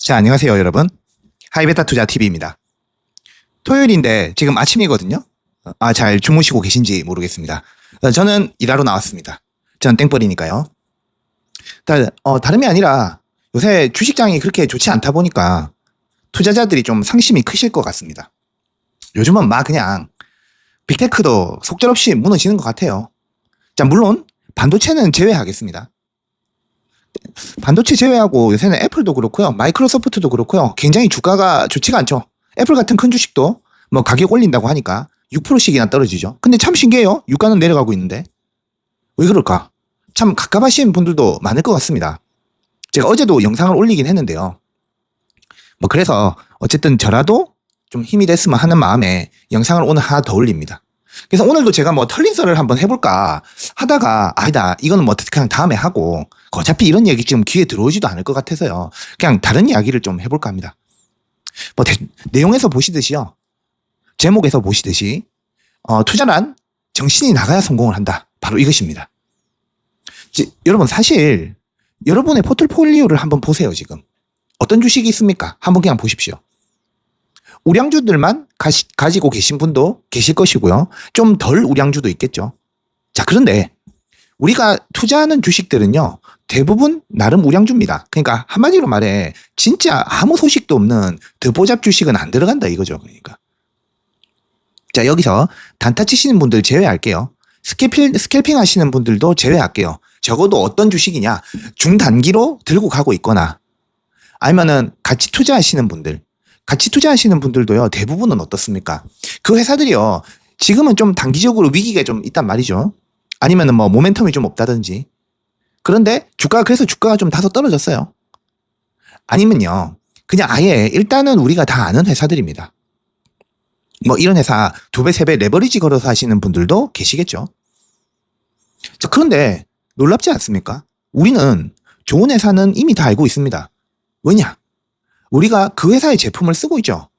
자, 안녕하세요, 여러분. 하이베타 투자 TV입니다. 토요일인데 지금 아침이거든요. 잘 주무시고 계신지 모르겠습니다. 저는 일하러 나왔습니다. 전 땡벌이니까요. 다름이 아니라 요새 주식장이 그렇게 좋지 않다 보니까 투자자들이 좀 상심이 크실 것 같습니다. 요즘은 막 그냥 빅테크도 속절없이 무너지는 것 같아요. 자, 물론 반도체는 제외하겠습니다. 반도체 제외하고 요새는 애플도 그렇고요. 마이크로소프트도 그렇고요. 굉장히 주가가 좋지가 않죠. 애플 같은 큰 주식도 뭐 가격 올린다고 하니까 6%씩이나 떨어지죠. 근데 참 신기해요. 유가는 내려가고 있는데. 왜 그럴까? 참 갑갑하신 분들도 많을 것 같습니다. 제가 어제도 영상을 올리긴 했는데요. 뭐 그래서 어쨌든 저라도 좀 힘이 됐으면 하는 마음에 영상을 오늘 하나 더 올립니다. 그래서 오늘도 제가 뭐 털린썰을 한번 해볼까 하다가 아니다, 이거는 뭐 그냥 다음에 하고 어차피 이런 얘기 지금 귀에 들어오지도 않을 것 같아서요. 그냥 다른 이야기를 좀 해볼까 합니다. 뭐 내용에서 보시듯이요. 제목에서 보시듯이 투자란 정신이 나가야 성공을 한다. 바로 이것입니다. 여러분 사실 여러분의 포트폴리오를 한번 보세요. 지금 어떤 주식이 있습니까? 한번 그냥 보십시오. 우량주들만 가지고 계신 분도 계실 것이고요. 좀 덜 우량주도 있겠죠. 자, 그런데 우리가 투자하는 주식들은요, 대부분 나름 우량주입니다. 그러니까 한마디로 말해 진짜 아무 소식도 없는 듣보잡 주식은 안 들어간다 이거죠. 그러니까. 자, 여기서 단타 치시는 분들 제외할게요. 스캘핑 하시는 분들도 제외할게요. 적어도 어떤 주식이냐, 중단기로 들고 가고 있거나 아니면은 같이 투자하시는 분들도요, 대부분은 어떻습니까? 그 회사들이요, 지금은 좀 단기적으로 위기가 좀 있단 말이죠. 아니면은 뭐 모멘텀이 좀 없다든지. 그런데 그래서 주가가 좀 다소 떨어졌어요. 아니면요, 그냥 아예 일단은 우리가 다 아는 회사들입니다. 뭐 이런 회사 2배, 3배 레버리지 걸어서 하시는 분들도 계시겠죠. 자, 그런데 놀랍지 않습니까? 우리는 좋은 회사는 이미 다 알고 있습니다. 왜냐? 우리가 그 회사의 제품을 쓰고 있죠.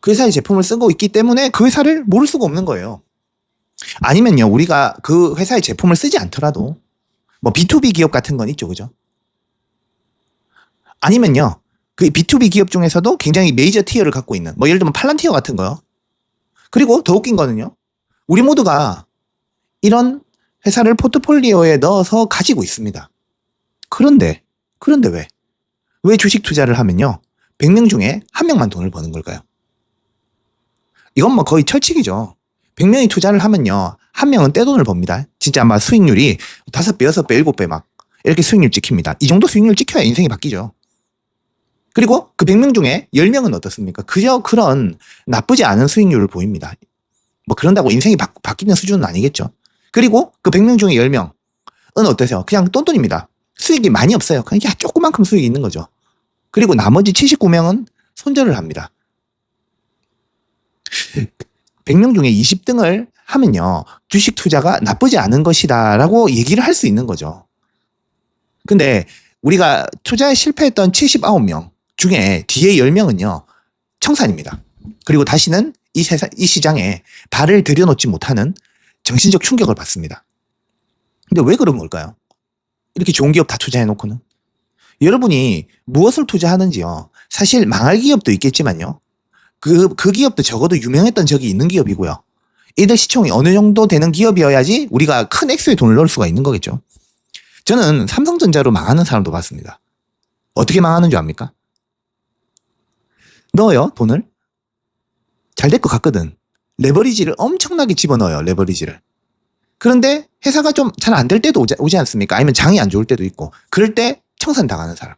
그 회사의 제품을 쓰고 있기 때문에 그 회사를 모를 수가 없는 거예요. 아니면요, 우리가 그 회사의 제품을 쓰지 않더라도 뭐 B2B 기업 같은 건 있죠. 그죠? 아니면요, 그 B2B 기업 중에서도 굉장히 메이저 티어를 갖고 있는, 뭐 예를 들면 팔란티어 같은 거요. 그리고 더 웃긴 거는요, 우리 모두가 이런 회사를 포트폴리오에 넣어서 가지고 있습니다. 그런데 왜 주식 투자를 하면요, 100명 중에 1명만 돈을 버는 걸까요? 이건 뭐 거의 철칙이죠. 100명이 투자를 하면요, 1명은 떼돈을 법니다. 진짜 아마 수익률이 5배, 6배, 7배 막 이렇게 수익률 찍힙니다. 이 정도 수익률 찍혀야 인생이 바뀌죠. 그리고 그 100명 중에 10명은 어떻습니까? 그저 그런 나쁘지 않은 수익률을 보입니다. 뭐 그런다고 인생이 바뀌는 수준은 아니겠죠. 그리고 그 100명 중에 10명은 어떠세요? 그냥 똔똔입니다. 수익이 많이 없어요. 그냥 조그만큼 수익이 있는 거죠. 그리고 나머지 79명은 손절을 합니다. 100명 중에 20등을 하면요, 주식 투자가 나쁘지 않은 것이다라고 얘기를 할 수 있는 거죠. 근데 우리가 투자에 실패했던 79명 중에 뒤에 10명은요, 청산입니다. 그리고 다시는 이 시장에 발을 들여놓지 못하는 정신적 충격을 받습니다. 근데 왜 그런 걸까요? 이렇게 좋은 기업 다 투자해놓고는. 여러분이 무엇을 투자하는지요, 사실 망할 기업도 있겠지만요, 그 기업도 적어도 유명했던 적이 있는 기업이고요. 이들 시총이 어느 정도 되는 기업이어야지 우리가 큰 액수의 돈을 넣을 수가 있는 거겠죠. 저는 삼성전자로 망하는 사람도 봤습니다. 어떻게 망하는 줄 압니까? 넣어요, 돈을. 잘 될 것 같거든. 레버리지를 엄청나게 집어넣어요, 레버리지를. 그런데 회사가 좀 잘 안 될 때도 오지 않습니까? 아니면 장이 안 좋을 때도 있고. 그럴 때 청산당하는 사람.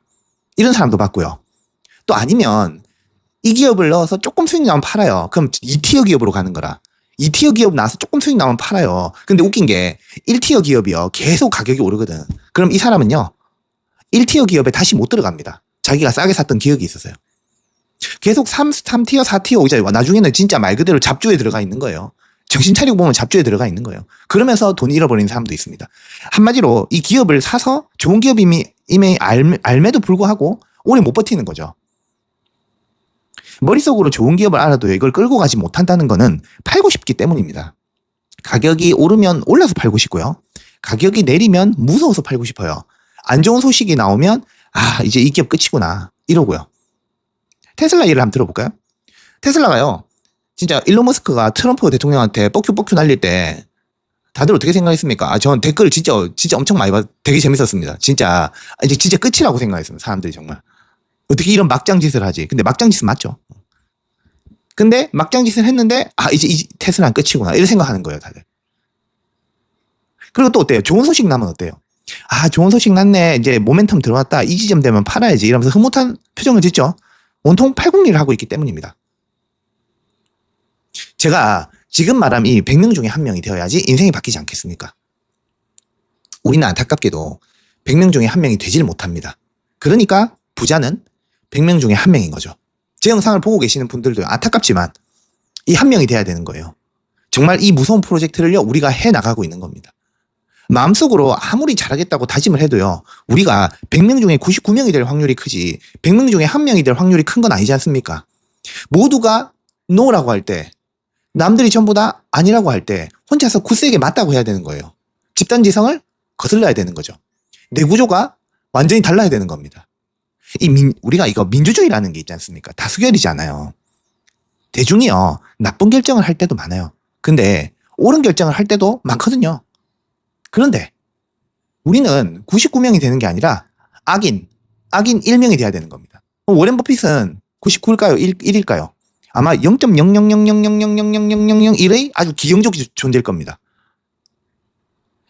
이런 사람도 봤고요. 또 아니면 이 기업을 넣어서 조금 수익 나면 팔아요. 그럼 2티어 기업으로 가는 거라. 2티어 기업 나와서 조금 수익 나면 팔아요. 근데 웃긴 게 1티어 기업이요, 계속 가격이 오르거든. 그럼 이 사람은요, 1티어 기업에 다시 못 들어갑니다. 자기가 싸게 샀던 기억이 있어서요. 계속 3티어, 4티어 오자. 나중에는 진짜 말 그대로 잡주에 들어가 있는 거예요. 정신 차리고 보면 잡주에 들어가 있는 거예요. 그러면서 돈 잃어버리는 사람도 있습니다. 한마디로 이 기업을 사서 좋은 기업임이 알매도 불구하고 오래 못 버티는 거죠. 머릿속으로 좋은 기업을 알아도 이걸 끌고 가지 못한다는 거는 팔고 싶기 때문입니다. 가격이 오르면 올라서 팔고 싶고요. 가격이 내리면 무서워서 팔고 싶어요. 안 좋은 소식이 나오면 아, 이제 이 기업 끝이구나. 이러고요. 테슬라 예를 한번 들어볼까요? 테슬라가요. 진짜 일론 머스크가 트럼프 대통령한테 뻑큐 날릴 때 다들 어떻게 생각했습니까? 아, 전 댓글 진짜 엄청 많이 되게 재밌었습니다. 진짜 이제 진짜 끝이라고 생각했습니다. 사람들이 정말. 어떻게 이런 막장 짓을 하지? 근데 막장 짓은 맞죠. 근데 막장 짓을 했는데 아, 이제 테슬라는 끝이구나. 이렇게 생각하는 거예요, 다들. 그리고 또 어때요? 좋은 소식 나면 어때요? 아, 좋은 소식 났네. 이제 모멘텀 들어왔다. 이 지점 되면 팔아야지. 이러면서 흐뭇한 표정을 짓죠. 온통 팔공리를 하고 있기 때문입니다. 제가 지금 말한 이 100명 중에 한 명이 되어야지 인생이 바뀌지 않겠습니까? 우리는 안타깝게도 100명 중에 한 명이 되질 못합니다. 그러니까 부자는 100명 중에 한 명인 거죠. 제 영상을 보고 계시는 분들도 안타깝지만 이 한 명이 돼야 되는 거예요. 정말 이 무서운 프로젝트를요, 우리가 해나가고 있는 겁니다. 마음속으로 아무리 잘하겠다고 다짐을 해도요, 우리가 100명 중에 99명이 될 확률이 크지 100명 중에 한 명이 될 확률이 큰 건 아니지 않습니까? 모두가 노라고 할 때, 남들이 전부 다 아니라고 할 때 혼자서 굳세게 맞다고 해야 되는 거예요. 집단지성을 거슬러야 되는 거죠. 내 구조가 완전히 달라야 되는 겁니다. 우리가 이거 민주주의라는 게 있지 않습니까? 다수결이지 않아요. 대중이요, 나쁜 결정을 할 때도 많아요. 근데 옳은 결정을 할 때도 많거든요. 그런데 우리는 99명이 되는 게 아니라 악인 1명이 돼야 되는 겁니다. 워렌 버핏은 99일까요? 1일까요? 아마 0.00000000001의 아주 기형적 존재일 겁니다.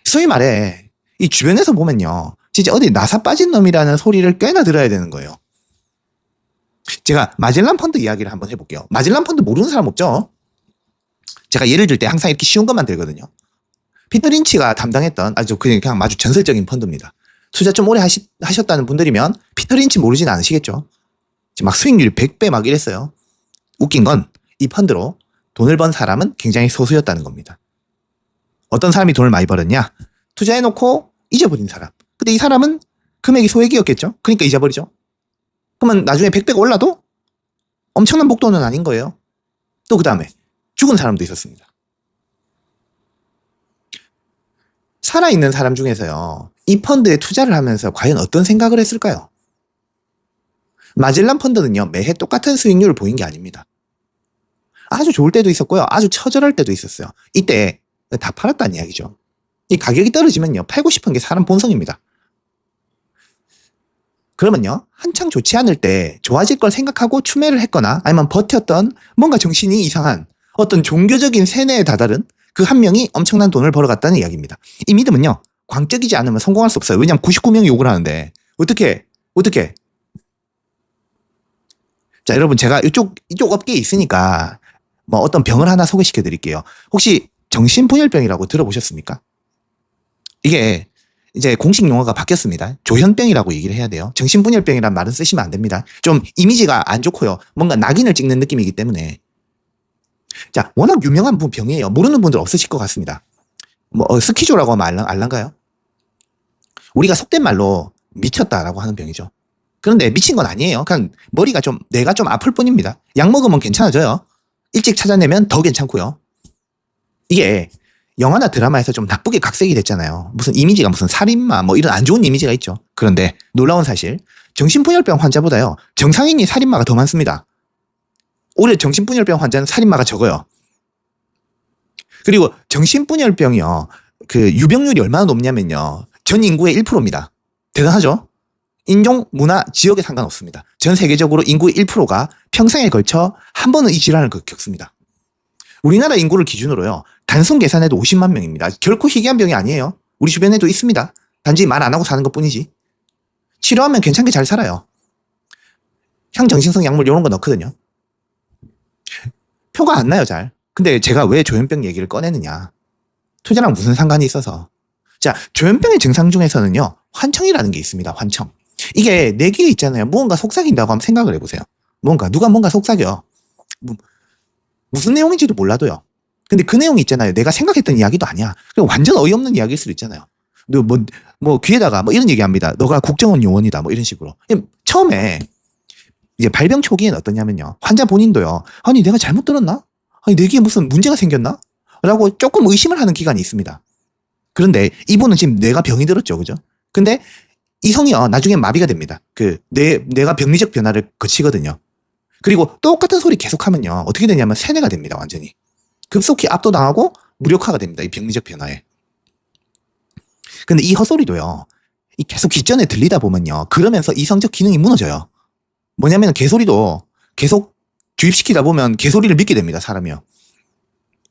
소위 말해 이 주변에서 보면요, 진짜 어디 나사 빠진 놈이라는 소리를 꽤나 들어야 되는 거예요. 제가 마젤란 펀드 이야기를 한번 해볼게요. 마젤란 펀드 모르는 사람 없죠? 제가 예를 들 때 항상 이렇게 쉬운 것만 들거든요. 피터 린치가 담당했던 그냥 아주 전설적인 펀드입니다. 투자 좀 오래 하셨다는 분들이면 피터 린치 모르진 않으시겠죠? 막 수익률이 100배 막 이랬어요. 웃긴 건 이 펀드로 돈을 번 사람은 굉장히 소수였다는 겁니다. 어떤 사람이 돈을 많이 벌었냐? 투자해놓고 잊어버린 사람. 근데 이 사람은 금액이 소액이었겠죠? 그러니까 잊어버리죠. 그러면 나중에 100배가 올라도 엄청난 목돈은 아닌 거예요. 또 그 다음에 죽은 사람도 있었습니다. 살아있는 사람 중에서요, 이 펀드에 투자를 하면서 과연 어떤 생각을 했을까요? 마젤란 펀드는요, 매해 똑같은 수익률을 보인 게 아닙니다. 아주 좋을 때도 있었고요, 아주 처절할 때도 있었어요. 이때 다 팔았다는 이야기죠. 이 가격이 떨어지면요, 팔고 싶은 게 사람 본성입니다. 그러면요, 한창 좋지 않을 때 좋아질 걸 생각하고 추매를 했거나 아니면 버텼던 뭔가 정신이 이상한 어떤 종교적인 세뇌에 다다른 그 한 명이 엄청난 돈을 벌어갔다는 이야기입니다. 이 믿음은요, 광적이지 않으면 성공할 수 없어요. 왜냐하면 99명이 욕을 하는데 어떻게? 자, 여러분, 제가 이쪽 업계에 있으니까 뭐 어떤 병을 하나 소개시켜 드릴게요. 혹시 정신분열병이라고 들어보셨습니까? 이게 이제 공식 용어가 바뀌었습니다. 조현병이라고 얘기를 해야 돼요. 정신분열병이란 말은 쓰시면 안 됩니다. 좀 이미지가 안 좋고요, 뭔가 낙인을 찍는 느낌이기 때문에. 자, 워낙 유명한 병이에요. 모르는 분들 없으실 것 같습니다. 스키조라고 하면 알란가요? 우리가 속된 말로 미쳤다라고 하는 병이죠. 그런데 미친 건 아니에요. 그냥 뇌가 좀 아플 뿐입니다. 약 먹으면 괜찮아져요. 일찍 찾아내면 더 괜찮고요. 이게 영화나 드라마에서 좀 나쁘게 각색이 됐잖아요. 무슨 이미지가 무슨 살인마 뭐 이런 안 좋은 이미지가 있죠. 그런데 놀라운 사실, 정신분열병 환자보다요, 정상인이 살인마가 더 많습니다. 오히려 정신분열병 환자는 살인마가 적어요. 그리고 정신분열병이요, 그 유병률이 얼마나 높냐면요, 전 인구의 1%입니다. 대단하죠? 인종, 문화, 지역에 상관없습니다. 전 세계적으로 인구의 1%가 평생에 걸쳐 한 번은 이 질환을 겪습니다. 우리나라 인구를 기준으로요, 단순 계산해도 50만 명입니다. 결코 희귀한 병이 아니에요. 우리 주변에도 있습니다. 단지 말 안 하고 사는 것 뿐이지. 치료하면 괜찮게 잘 살아요. 향정신성 약물 이런 거 넣거든요. 표가 안 나요, 잘. 근데 제가 왜 조현병 얘기를 꺼내느냐. 투자랑 무슨 상관이 있어서. 자, 조현병의 증상 중에서는요, 환청이라는 게 있습니다. 환청. 이게 내 귀에 있잖아요. 무언가 속삭인다고 한번 생각을 해보세요. 누가 뭔가 속삭여. 무슨 내용인지도 몰라도요. 근데 그 내용이 있잖아요. 내가 생각했던 이야기도 아니야. 그리고 완전 어이없는 이야기일 수도 있잖아요. 귀에다가 이런 얘기 합니다. 너가 국정원 요원이다. 이런 식으로. 처음에 이제 발병 초기에는 어떠냐면요, 환자 본인도요, 아니 내가 잘못 들었나? 아니 내 귀에 무슨 문제가 생겼나? 라고 조금 의심을 하는 기간이 있습니다. 그런데 이분은 지금 뇌가 병이 들었죠, 그죠? 근데 이성이요, 나중에 마비가 됩니다. 뇌가 병리적 변화를 거치거든요. 그리고 똑같은 소리 계속하면요, 어떻게 되냐면 세뇌가 됩니다, 완전히. 급속히 압도당하고 무력화가 됩니다, 이 병리적 변화에. 근데 이 헛소리도요, 이 계속 귓전에 들리다 보면요, 그러면서 이성적 기능이 무너져요. 뭐냐면 개소리도 계속 주입시키다 보면 개소리를 믿게 됩니다, 사람이요.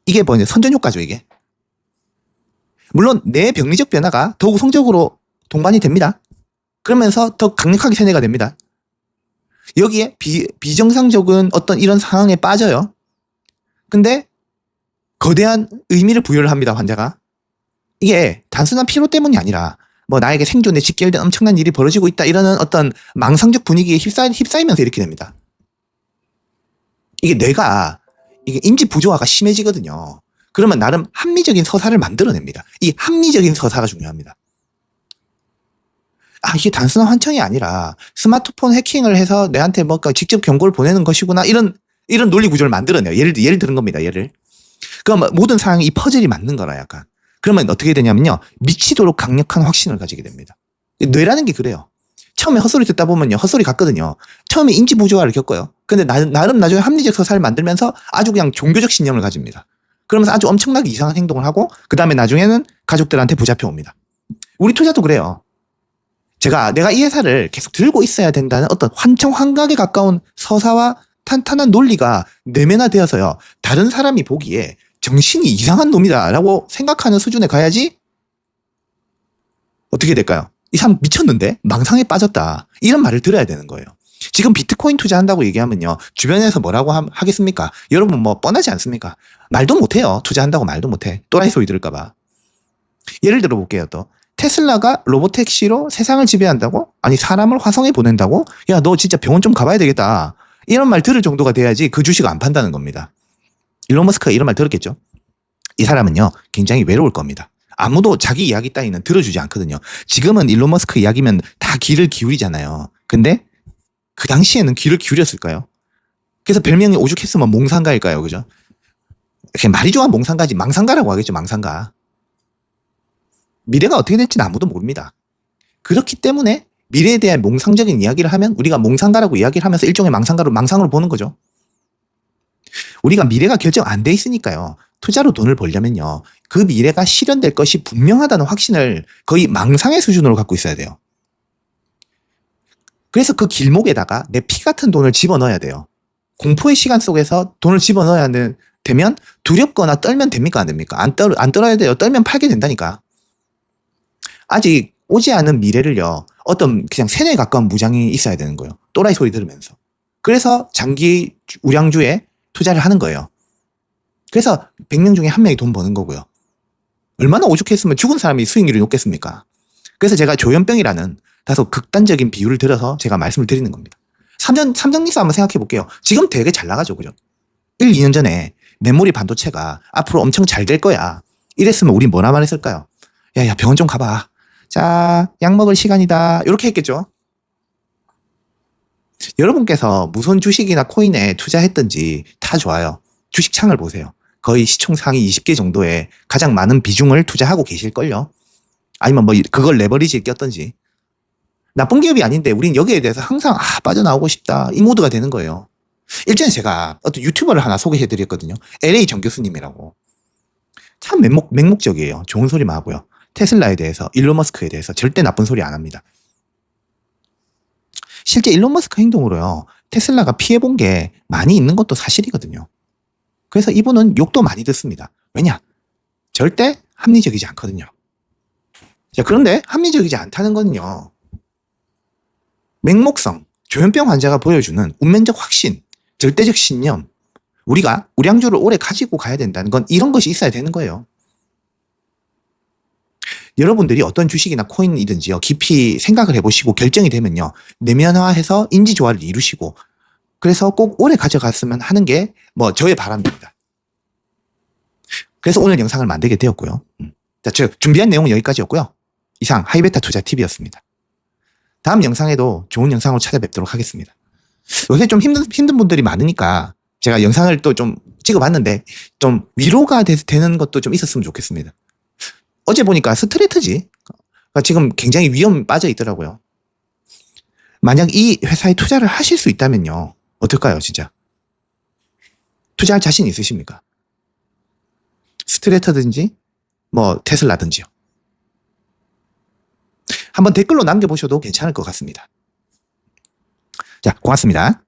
이게 뭐냐, 선전효과죠, 이게. 물론 내 병리적 변화가 더욱 성적으로 동반이 됩니다. 그러면서 더 강력하게 세뇌가 됩니다. 여기에 비정상적인 어떤 이런 상황에 빠져요. 근데 거대한 의미를 부여를 합니다, 환자가. 이게 단순한 피로 때문이 아니라 뭐 나에게 생존에 직결된 엄청난 일이 벌어지고 있다, 이러는 어떤 망상적 분위기에 휩싸이면서 이렇게 됩니다. 이게 뇌가 이게 인지 부조화가 심해지거든요. 그러면 나름 합리적인 서사를 만들어냅니다. 이 합리적인 서사가 중요합니다. 이게 단순한 환청이 아니라 스마트폰 해킹을 해서 내한테 뭔가 직접 경고를 보내는 것이구나, 이런 논리 구조를 만들어내요. 예를 들은 겁니다, 예를. 그럼 모든 상황이 이 퍼즐이 맞는 거라, 약간. 그러면 어떻게 되냐면요, 미치도록 강력한 확신을 가지게 됩니다. 뇌라는 게 그래요. 처음에 헛소리 듣다 보면요, 헛소리 같거든요. 처음에 인지 부조화를 겪어요. 근데 나름 나중에 합리적 서사를 만들면서 아주 그냥 종교적 신념을 가집니다. 그러면서 아주 엄청나게 이상한 행동을 하고, 그 다음에 나중에는 가족들한테 붙잡혀 옵니다. 우리 투자도 그래요. 내가 이 회사를 계속 들고 있어야 된다는 어떤 환청환각에 가까운 서사와 탄탄한 논리가 내면화되어서요, 다른 사람이 보기에 정신이 이상한 놈이다라고 생각하는 수준에 가야지 어떻게 될까요? 이 사람 미쳤는데? 망상에 빠졌다, 이런 말을 들어야 되는 거예요. 지금 비트코인 투자한다고 얘기하면요, 주변에서 뭐라고 하겠습니까? 여러분 뭐 뻔하지 않습니까? 말도 못해요. 투자한다고 말도 못해. 또라이 소리 들을까봐. 예를 들어 볼게요. 또 테슬라가 로보택시로 세상을 지배한다고? 아니, 사람을 화성에 보낸다고? 야, 너 진짜 병원 좀 가봐야 되겠다, 이런 말 들을 정도가 돼야지 그 주식 안 판다는 겁니다. 일론 머스크가 이런 말 들었겠죠. 이 사람은요, 굉장히 외로울 겁니다. 아무도 자기 이야기 따위는 들어주지 않거든요. 지금은 일론 머스크 이야기면 다 귀를 기울이잖아요. 근데 그 당시에는 귀를 기울였을까요? 그래서 별명이 오죽했으면 몽상가일까요? 그죠? 말이 좋아 몽상가지, 망상가라고 하겠죠, 망상가. 미래가 어떻게 될지는 아무도 모릅니다. 그렇기 때문에 미래에 대한 몽상적인 이야기를 하면 우리가 몽상가라고 이야기를 하면서 일종의 망상으로 보는 거죠. 우리가 미래가 결정 안 돼 있으니까요, 투자로 돈을 벌려면요, 그 미래가 실현될 것이 분명하다는 확신을 거의 망상의 수준으로 갖고 있어야 돼요. 그래서 그 길목에다가 내 피 같은 돈을 집어넣어야 돼요. 공포의 시간 속에서 돈을 집어넣어야 되면 두렵거나 떨면 됩니까, 안 됩니까? 안 떨어야 돼요. 떨면 팔게 된다니까. 아직 오지 않은 미래를요, 어떤 그냥 세뇌에 가까운 무장이 있어야 되는 거예요. 또라이 소리 들으면서. 그래서 장기 우량주에 투자를 하는 거예요. 그래서 100명 중에 1명이 돈 버는 거고요. 얼마나 오죽했으면 죽은 사람이 수익률이 높겠습니까? 그래서 제가 조현병이라는 다소 극단적인 비유를 들어서 제가 말씀을 드리는 겁니다. 삼성리사 한번 생각해 볼게요. 지금 되게 잘 나가죠, 그죠? 1, 2년 전에 메모리 반도체가 앞으로 엄청 잘 될 거야, 이랬으면 우리 뭐라 말했을까요? 야, 병원 좀 가봐. 자, 약 먹을 시간이다, 이렇게 했겠죠? 여러분께서 무슨 주식이나 코인에 투자했든지 다 좋아요. 주식창을 보세요. 거의 시총 상위 20개 정도의 가장 많은 비중을 투자하고 계실걸요. 아니면 뭐 그걸 레버리지에 꼈든지. 나쁜 기업이 아닌데 우린 여기에 대해서 항상 빠져나오고 싶다, 이 모드가 되는 거예요. 일전에 제가 어떤 유튜버를 하나 소개해드렸거든요. LA 정 교수님이라고. 참 맹목적이에요. 좋은 소리만 하고요. 테슬라에 대해서, 일론 머스크에 대해서 절대 나쁜 소리 안 합니다. 실제 일론 머스크 행동으로요, 테슬라가 피해본 게 많이 있는 것도 사실이거든요. 그래서 이분은 욕도 많이 듣습니다. 왜냐? 절대 합리적이지 않거든요. 자, 그런데 합리적이지 않다는 건요, 맹목성, 조현병 환자가 보여주는 운명적 확신, 절대적 신념, 우리가 우량주를 오래 가지고 가야 된다는 건 이런 것이 있어야 되는 거예요. 여러분들이 어떤 주식이나 코인이든지요, 깊이 생각을 해보시고 결정이 되면요, 내면화해서 인지조화를 이루시고, 그래서 꼭 오래 가져갔으면 하는 게 뭐 저의 바람입니다. 그래서 오늘 영상을 만들게 되었고요. 자, 저 준비한 내용은 여기까지였고요. 이상 하이베타 투자 TV였습니다. 다음 영상에도 좋은 영상으로 찾아뵙도록 하겠습니다. 요새 좀 힘든 분들이 많으니까 제가 영상을 또 좀 찍어봤는데 좀 위로가 되는 것도 좀 있었으면 좋겠습니다. 어제 보니까 스트레이트지. 지금 굉장히 위험 빠져 있더라고요. 만약 이 회사에 투자를 하실 수 있다면요. 어떨까요, 진짜? 투자할 자신 있으십니까? 스트레터든지, 뭐, 테슬라든지요. 한번 댓글로 남겨보셔도 괜찮을 것 같습니다. 자, 고맙습니다.